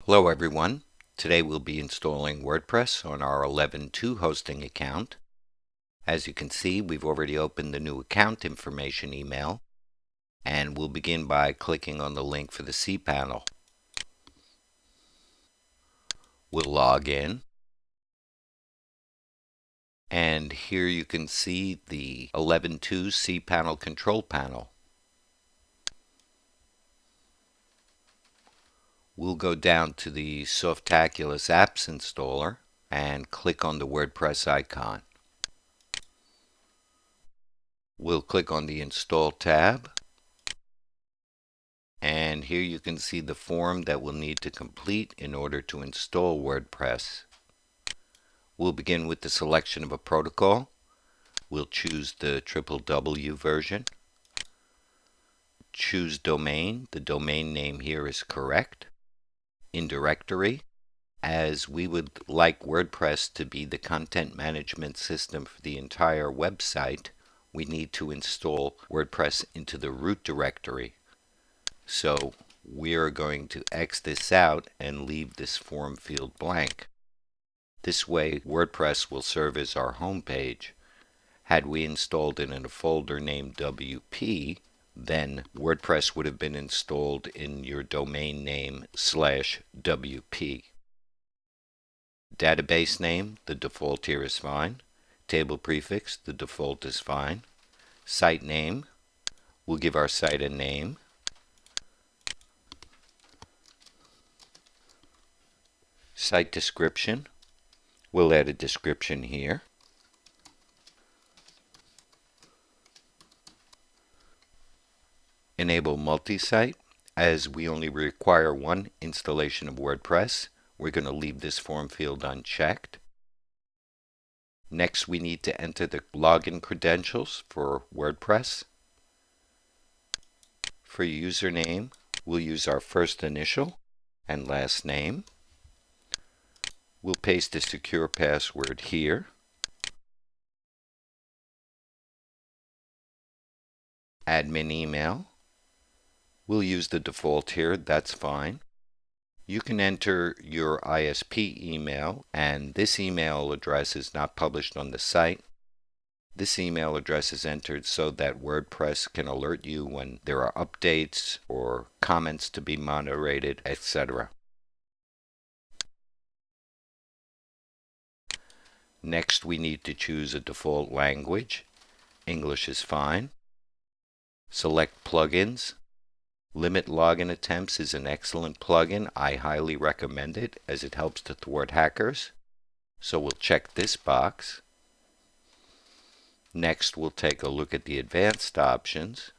Hello everyone. Today we'll be installing WordPress on our Eleven2 hosting account. As you can see, we've already opened the new account information email, and we'll begin by clicking on the link for the cPanel. We'll log in, and here you can see the Eleven2 cPanel control panel. We'll go down to the Softaculous apps installer and click on the WordPress icon. We'll click on the Install tab, and here you can see the form that we'll need to complete in order to install WordPress. We'll begin with the selection of a protocol. We'll choose the WWW version. Choose domain. The domain name here is correct. In directory, as we would like WordPress to be the content management system for the entire website, we need to install WordPress into the root directory. So we are going to X this out and leave this form field blank. This way WordPress will serve as our home page. Had we installed it in a folder named WP, then WordPress would have been installed in your domain name /WP. Database name, the default here is fine. Table prefix, the default is fine. Site name, we'll give our site a name. Site description, we'll add a description here. Enable multi-site. As we only require one installation of WordPress, we're going to leave this form field unchecked. Next, we need to enter the login credentials for WordPress. For username, we'll use our first initial and last name. We'll paste a secure password here. Admin email. We'll use the default here, that's fine. You can enter your ISP email, and this email address is not published on the site. This email address is entered so that WordPress can alert you when there are updates or comments to be moderated, etc. Next, we need to choose a default language. English is fine. Select plugins. Limit login attempts is an excellent plugin. I highly recommend it as it helps to thwart hackers. So we'll check this box. Next, we'll take a look at the advanced options.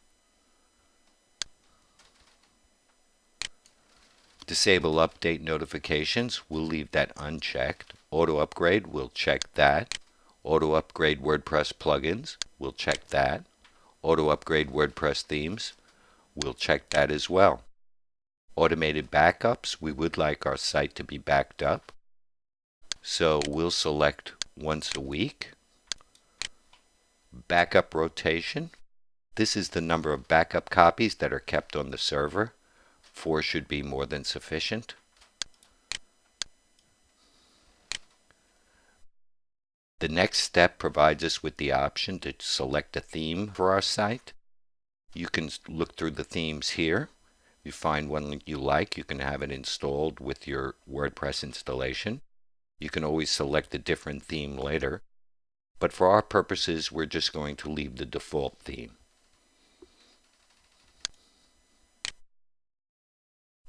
Disable update notifications, we'll leave that unchecked. Auto upgrade, we'll check that. Auto upgrade WordPress plugins, we'll check that. Auto upgrade WordPress themes, we'll check that as well. Automated backups, we would like our site to be backed up. So we'll select once a week. Backup rotation, this is the number of backup copies that are kept on the server. 4 should be more than sufficient. The next step provides us with the option to select a theme for our site. You can look through the themes here. If you find one you like, you can have it installed with your WordPress installation. You can always select a different theme later, but for our purposes, we're just going to leave the default theme.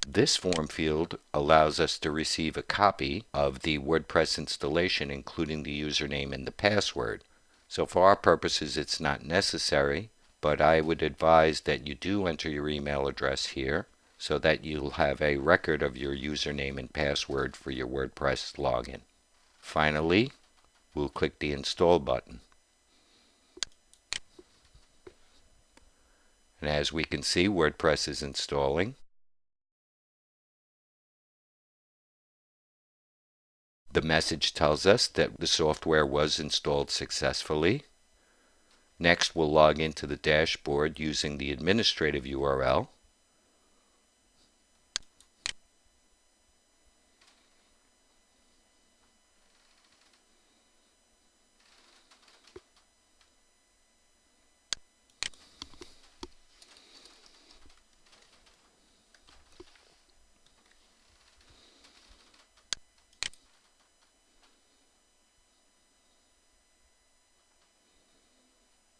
This form field allows us to receive a copy of the WordPress installation, including the username and the password. So for our purposes, it's not necessary, but I would advise that you do enter your email address here so that you'll have a record of your username and password for your WordPress login. Finally, we'll click the Install button. And as we can see, WordPress is installing. The message tells us that the software was installed successfully. Next, we'll log into the dashboard using the administrative URL.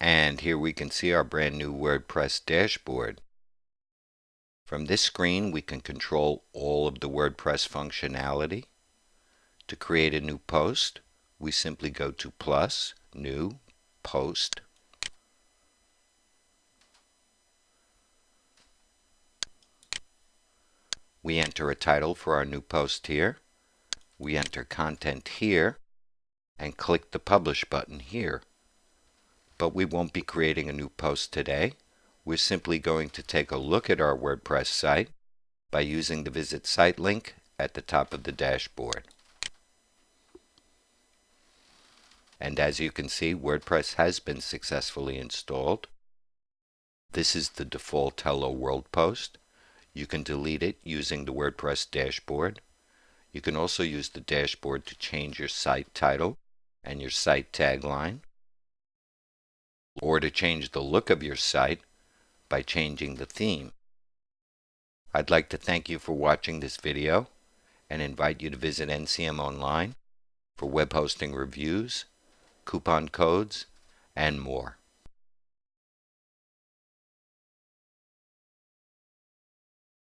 And here we can see our brand new WordPress dashboard. From this screen we can control all of the WordPress functionality. To create a new post, we simply go to plus, new, post. We enter a title for our new post here. We enter content here and click the publish button here. But we won't be creating a new post today. We're simply going to take a look at our WordPress site by using the Visit Site link at the top of the dashboard. And as you can see, WordPress has been successfully installed. This is the default Hello World post. You can delete it using the WordPress dashboard. You can also use the dashboard to change your site title and your site tagline, or to change the look of your site by changing the theme. I'd like to thank you for watching this video and invite you to visit NCM Online for web hosting reviews, coupon codes, and more.